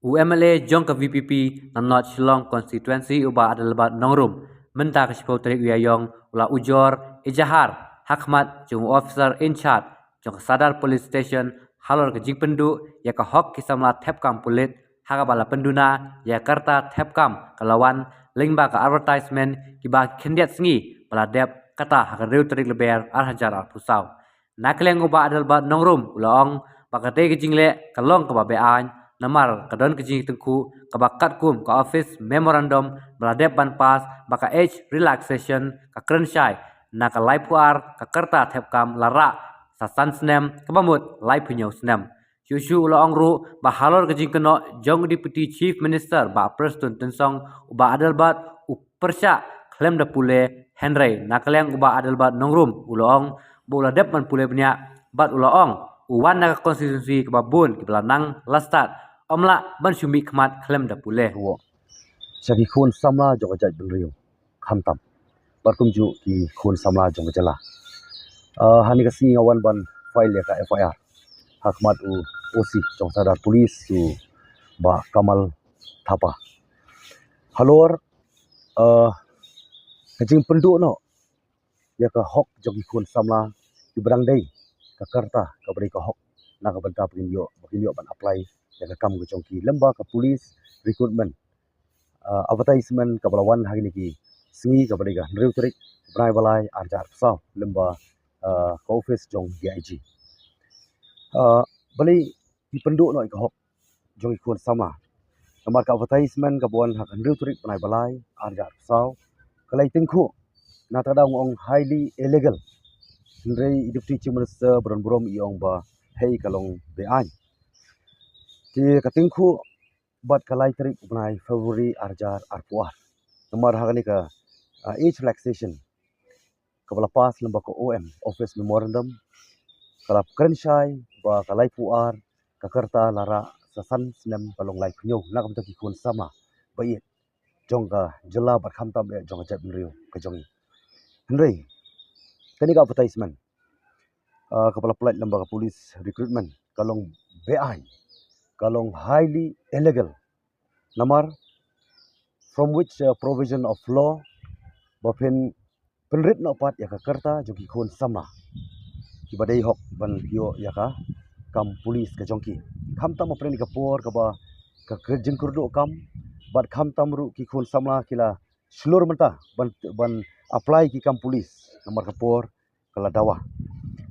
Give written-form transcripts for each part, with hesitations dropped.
UMLA jong ke VPP na not Shillong constituency uba Adelbert nongrum menta ke sipau terik wiayong ula Ujor Ejahar Hakmat jung officer in charge jong Sadar police station halor ke jing pendu ya ke hok kisamla Thep kam Pulit haga bala Pynduna ya Karta Thep kam kelawan lingba ke advertisement kiba kendiat sengi bala dep kata haga riu terik leber hajar pusau nakleng uba Adelbert nongrum ulaong bakate ke jingle kalong ke babean namar kadon kejing tengku kabakat kum ka office memorandum meladep ban pas baka age relaxation ka krenshai na ka laipuar ka Karta Thep kam lara sasan snem kabamut lai punyo snem shushu ulo angru ba halor kejing keno jong deputy chief minister ba preston tensong uba Adelbert upersya klem da pule henry nakaleng uba Adelbert nongrum ulo ong bu ladep ban pule punya bat ulo ong uwan na konstitusi kebabun kebelanang lastat Omla ban syumi kmat klem da pule. Sagi khun samla jong jaj belriu khamtam. Barkum ju ki khun samla jong jala. Hani kasi ngawan ban file ya ka FIR. Hakmat u OC jong Sadar polis su ba Kamal Thapa. Halor kajing penduk no ya ka hok jong ki khun samla ki berang dei ka Karta ka beri ka hok na ka benta pinyo ban apply ya ka kam jong ki lemba ka polis recruitment advertisement kabalawan hari ni ki singi kabaliga nriu trik brai balai arjar sao lemba ka office jong DIG bali di penduk no ikahok jong ikun sama kamar ka advertisement kabuan hak nriu trik brai balai arjar sao kalai tingku na tadang ong highly illegal nrei deputy chief minister brom iong ba hei kalong bean ti katingku bat kalai tarik bunai Februari arjar arpuar nomor hagani ka age relaxation kabala pas lamba ko OM office memorandum kalap krenshai ba kalai puar ka Karta lara sasan snem balong lai punyo nak betul ki kun sama bayit jong ka jela bat khamtam be jong jat nriu ka jongi hendrei kani ka advertisement kepala pelat lamba polis recruitment kalong BI kalong highly illegal namar from which provision of law bapin penrit no pat ya ka Karta joki khon sama ki badai hok ban yo ya ka kam polis ka jongki kham tam apre ni ka por ka ba ka kerjing kurdo kam bat kham tam ru ki khon sama kila slur menta ban apply ki kam polis namar ka por kala dawa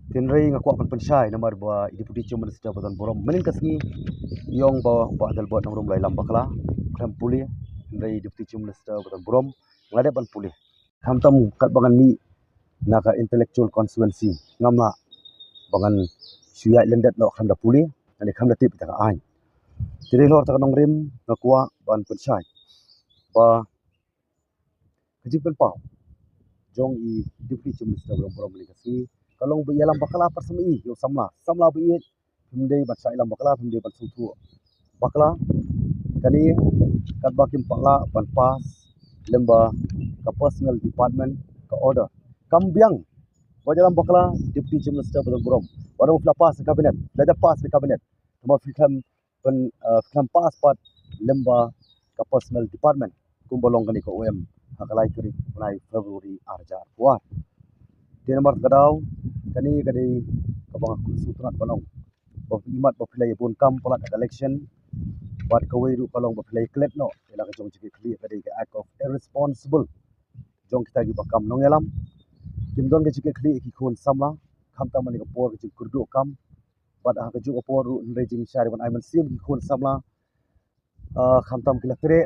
tinrei ngakwa ban pensyai namar ba deputy chief minister badan borom menin kasngi yong ba Adelbert namrum lai lam bakla kam puli tinrei deputy chief minister badan borom ngade ban puli kham tam kat bangan mi naka intellectual constituency ngamna bangan suya lendet no kham da puli ani kham da tip ta ai tiri lor ta nong rim ngakwa ban pensyai ba kajib pau jong I deputy chief minister badan borom ni kasngi kalong bu yalam bakala persemi yo samla bu it himde bat sai lam bakala himde bat sutu bakla kani kat bakim pakla ban pas lemba ka personal department ka order kambiang wajalam bakla deputy chief minister badan borom warung pas kabinet dah pas di kabinet cuma fikam pas pat lemba ka personal department kumbolong kani ka OM hakalai kiri mulai Februari arja puar di nomor kadau kani kadai kabang sutrat balong imat bapilai pun kam pelat election buat kawiru kalong bapilai klet no ila ka jong ciki kli kadai ka act of irresponsible jong kita gi bakam nong yalam kimdon ka ciki kli ki khon samla kham tamani ka por ki kurdu kam buat ha ka ju por ru rejing syari ban aiman sim ki khon samla kham tam kila tre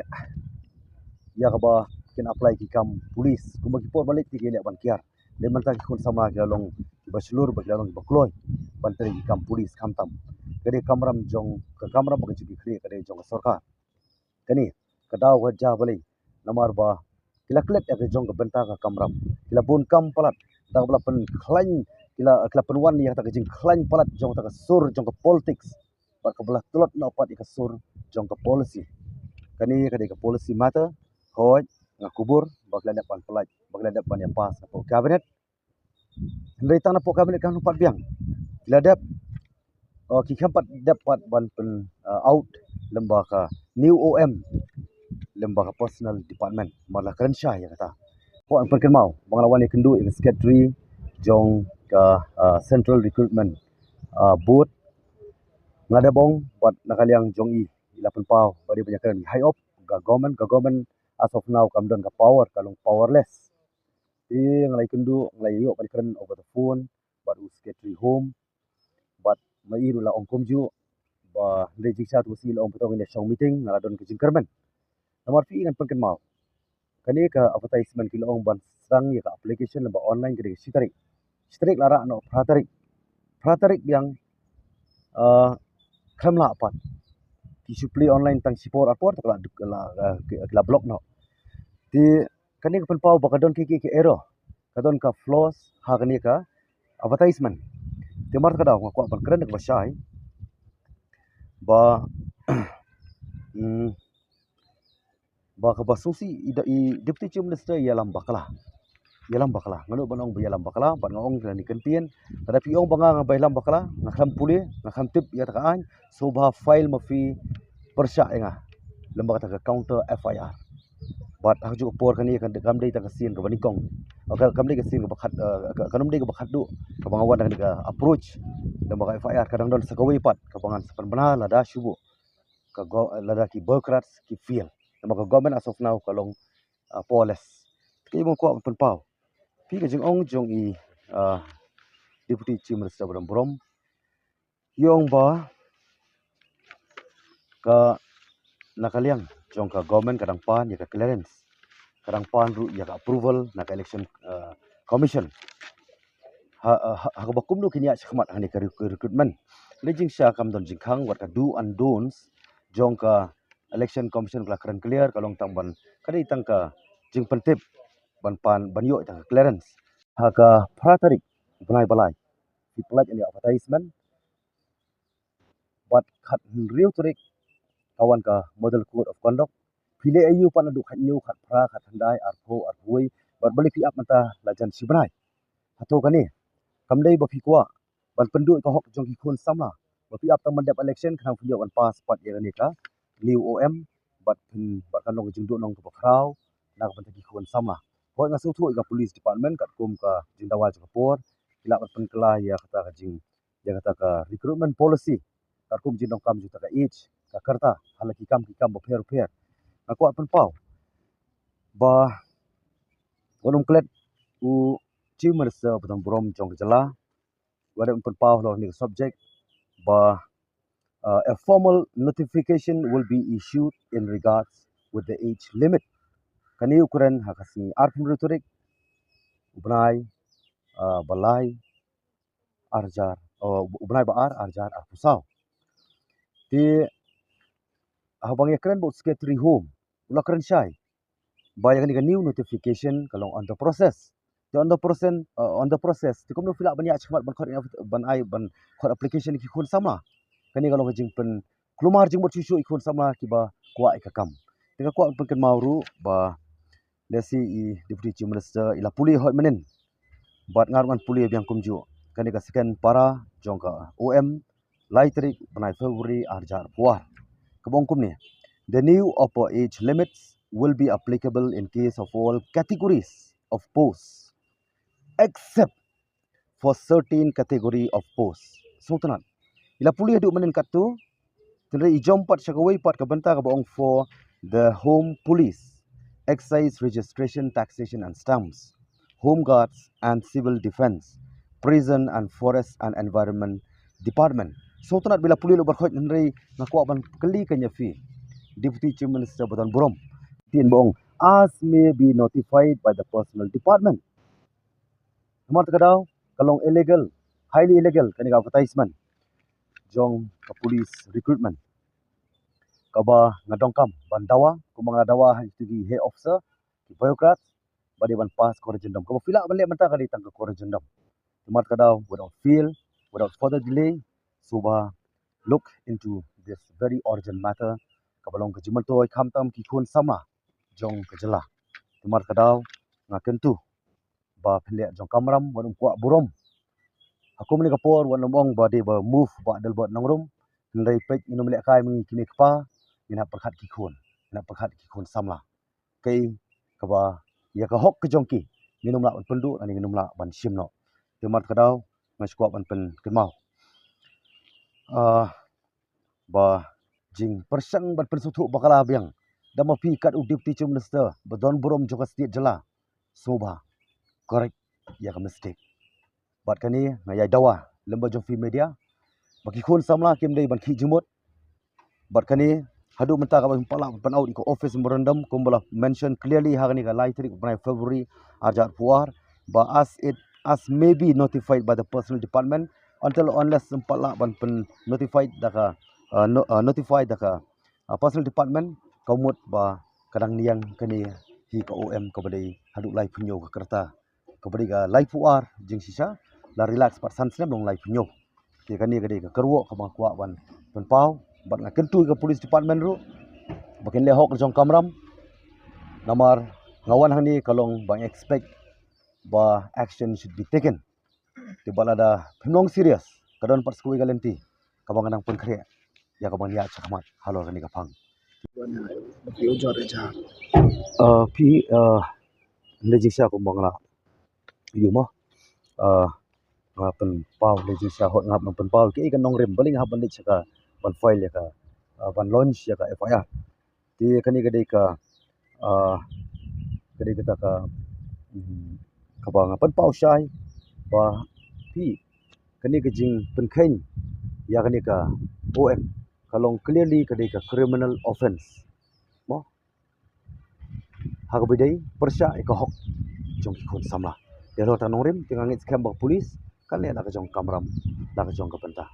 ya ka ba kin apply ki kam polis kumba ki por balik ki le ban kiar le man ta ki khon samla ki long baslur baglalong bakloi bantri ki kam polis kham tam kade kamram jong ka kamram ba ki kli kade jong sarkar kani kadaw ga ja bali namar ba kila klet ya jong ka benta ka kamram kila bun kam palat ta bla pen khlain kila pen wan ya ta ka jing khlain palat jong ta ka sur jong ka politics ba ka bla tulot na pat ka sur jong ka policy kani kade ka policy matter hoj ngakubur bagla depan pelat bagla depan ya pas ka cabinet ndai tana po cabinet kan pat biang kila dep ki khampat dapat ban pen out lembaga new OM lembaga personal department malah keren syah ya kata ko an perken mau banglawan ni kendu in secretary jong ka central recruitment board ngadabong buat nakaliang jong i ilapan pau badi banyak keren high up government as of now kam don ka power kalong powerless ti ngalai kendu ngalai yo badi keren over the phone buat secretary home buat mai rula ong komju ba rejiksa tu si long potong ini song meeting ngaladon ke jingkermen nomor pi kan perken mau kani ka advertisement kilo ong ban sang ya ka application lamba online gede sitarik lara no pratarik yang khamla apat ki supli online tang sipor apor kala blog no ti kani ka penpau bakadon ki ero kadon ka flaws ha kani ka advertisement ti mar kada ko ban keren ka syai ba ba ka basusi i deputy chief minister yalam bakala ngano banong yalam bakala ban ngong ni kentien tetapi ong banga ngabailam bakala ngakham puli ngakham tip ya takaan sobha file mafi persya enga lembaga ta counter FIR bat haju por kani kan kam dei ta kasin ka banikong kam dei kasin ka bakhat kanum dei ka bakhat du ka bangawan kan ka approach lembaga FIR kadang don sakawi pat ka bangan sapan bana lada syubu ka lada ki burkrats ki feel lembaga government as of now kalong poles ki mo ko pen pau pi ka jing ong jong i deputy chief minister brom yong ba ka nakaliang jong ka government kadang pan ya ka clearance kadang pan ru ya ka approval na ka election commission ha ba kumnu kinya chkhmat hani ka recruitment lejing sha kam don jingkhang wat ka do and don'ts jong ka election commission kala kran clear kalong tangban kadai tangka jing pentip ban pan ban yo tang clearance ha ka pratarik bunai balai di pelat ini advertisement buat khat riu turik kawan ka model code of conduct pile ayu pan adu khat new khat pra khat handai arpo arpui buat beli pi up mata lajan sibrai atau kani kamdei ba fikwa ban pendu ka hok jong ki khun samla ba pi up tang mandap election khang video ban pass pat ya ni ka new OM bat kan long jing du nong ka khrau nak ban ki khun samla hoi ngasu thu ka police department kat kum ka jindawal ka por ila ban penkela ya kata ka jing ya kata ka recruitment policy kat kum jindong kam ju ka Ïaid ka Karta halaki kam ba pher aku pen pau ba wonong klet u chief minister batang brom jong jala wada pen pau lo ni subject ba a formal notification will be issued in regards with the age limit kani ukuran hakasi arpun retorik ubnai balai arjar ubnai baar arjar arpusau ti habang yakren bo secretary home ula kren syai bayang ni new notification kalong on the process the on the process ti kom no fila banyak chmat ban khot application ki khun sama kani kalong jing pen klumar jing bot susu ikun sama ki ba kwa ikakam tika kwa pen mauru ba lesi i deputy chief minister ila puli hot menen bat ngarman puli yang kumju kani ka second para jongka OM Lait banai February arjar puar kebongkum ni the new upper age limits will be applicable in case of all categories of posts except for certain category of posts sultanat ila puli aduk menen kat tu tendai ijom pat syakawai pat ka benta ka boong for the home police excise registration taxation and stamps home guards and civil defense prison and forest and environment department sultanat bila puli lo berkhot tendai ngakwa ban keli kanya fi deputy chief minister batan brom tin boong as may be notified by the personal department nomor kadau kalong illegal highly illegal kani ka advertisement jong ka police recruitment kaba ngadong kam bandawa kumang dawa itu di head officer di bureaucrat badi ban pass korejendam kaba fila balik menta kali tang korejendam nomor kadau without further delay suba look into this very urgent matter kabalong kejiman toy khamtam ki khun sama jong kejela nomor kadau ngakentu ba phelek jong kamram wan kwa burom aku meni kapor wan omong ba de ba move ba Adelbert nongrum ndai pej minum lek kai mengi kimi kpa ngina perkhat ki khun samla kai kaba ya ka hok ke jongki nginum la ban pendu ani nginum la ban simno timar kadau ngai squad ban pen kemau ba jing persang ban persutu bakala biang dama pi kat u deputy chief minister badon burom joka state jala soba correct ya ka mistake bat kani ngai dawa lemba jofi media baki khun samla kim dei ban khi jumut bat kani hadu menta ka pala pan out ko office memorandum kumbala mention clearly hagani ka lai tarik by February arjat puar ba as may be notified by the personal department until unless pala ban pen notified daka notified daka personal department kaumut ba kadang niang kani hi ka om ka badai hadu lai punyo ka Karta ka badai ka lai puar jing sisa la relax pat sansnem long lai punyo ke kani ka dei ka kerwo ka ba kwa ban pen pau bat nga kentu ke police department ru bakin le hok jong kamram namar ngawan hani kalong bang expect ba action should be taken ti balada phimlong serious kadon pat skui galenti kabang nang pun khre ya kabang ya chakmat halo gani ka phang Ujor Ejahar. pi lejisa ko bangla yuma ngapen pau lejisa hot ngap pen pau ki kan nong rem baling ha ban le chaka ban file ya ka ban launch ya ka FIR ti kani gadai ka gadai kita ka kabang pen pau syai ba pi kani ka jing pen khain ya kani ka OM kalong clearly kadai ka criminal offense mo hagabidai persya ka hok jong ki khun samla dero ta nongrim tingangit scam ba police kan le la ka jong kamram la ka jong ka penta